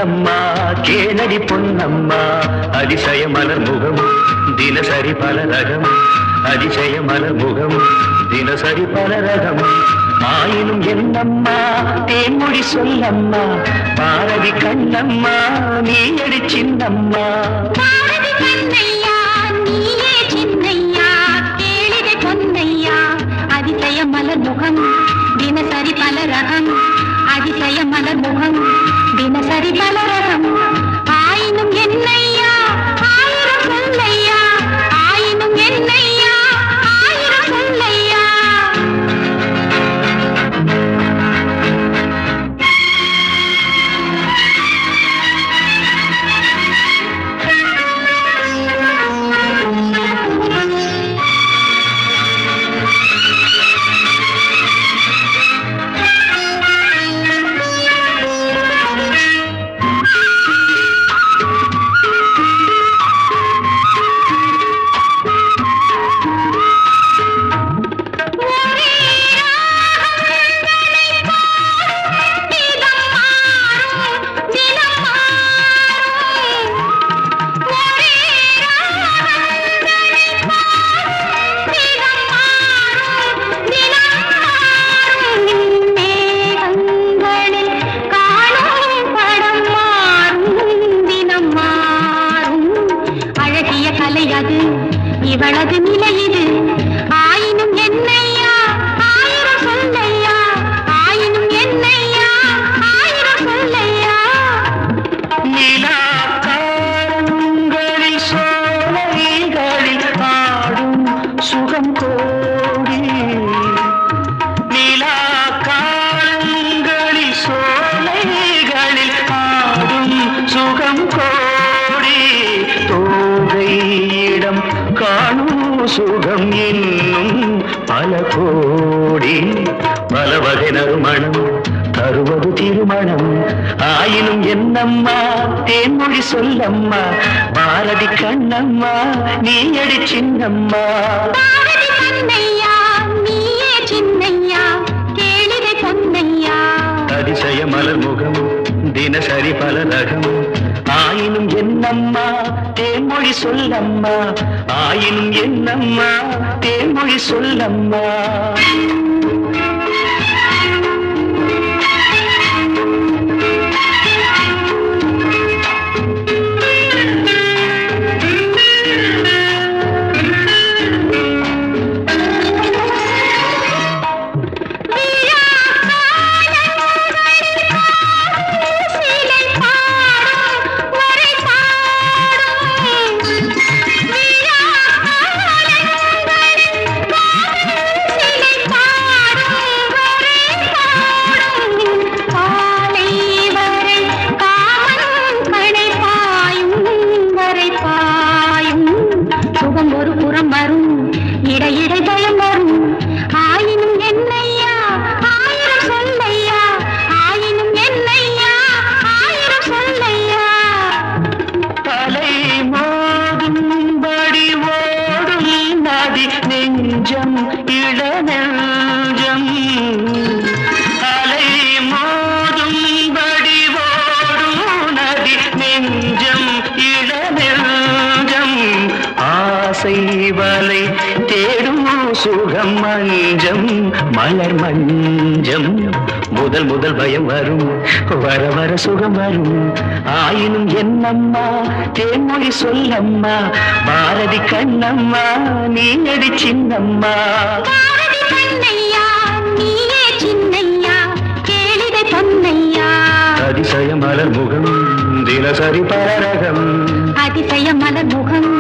சொல்லம்மா கேளடி பொன்னம்மா அதிசய மலர் முகம் தினசரி பல ரகம் அதிசய மலர் முகம் தினசரி பல ரகம் ஆயினும் என்னம்மா தேன்மொழி சொல்லம்மா பாரதி கண்ணம்மா நீயடி சின்னம்மா அதிசய மலர் முகம் தினசரி பல ரகம் அதிசய மலர் முகம் தினசரி பல ரகம் ஆயினும் என்னையா ஆயிரம் சொல்லையா ஆயினும் என்னையா ஆயிரம் சொல்லையா இவளது நிலை இது ஆயினும் என்னையா ஆயிரம் சொல்லையா ஆயினும் என்னையா ஆயிரம் சொல்லையா நிலா காலங்களில் சோலைகளில் ஆடும் சுகம் கோடி நிலா காலங்களில் சோலைகளில் ஆடும் சுகம் கோடி தோகையிடம் காணும் சுகம் என்னும் பல கோடி பல வகை நறுமணம் தருவது திருமணம் ஆயினும் என்னம்மா தேன்மொழி சொல்லம்மா பாரதி கண்ணம்மா நீயடி சின்னம்மா அதிசய மலர் முகம் தினசரி பல ரகம் ஆயினும் என்னம்மா தேன்மொழி சொல்லம்மா ஆயினும் என்னம்மா தேன்மொழி சொல்லம்மா இடையிடை பயம் வரும் ஆயினும் என்னையா ஆயிரம் சொல்லையா ஆயினும் என்னையா ஆயிரம் சொல்லையா தலை மோதும்படி ஓடும் நதி நெஞ்சம் இளநெஞ்சம் தலை மோதும்படி ஓடும் நதி நெஞ்சம் இளநெஞ்சம் ஆசை வலை தேடும் சுகம் மஞ்சம் மலர் மஞ்சம் முதல் முதல் பயம் வரும் வர வர சுகம் வரும் ஆயினும் என்னம்மா தேன்மொழி சொல்லம்மா பாரதி கண்ணம்மா நீயடி சின்னம்மா அதிசய மலர் முகம் தினசரி பரரகம் அதிசய மலர் முகம்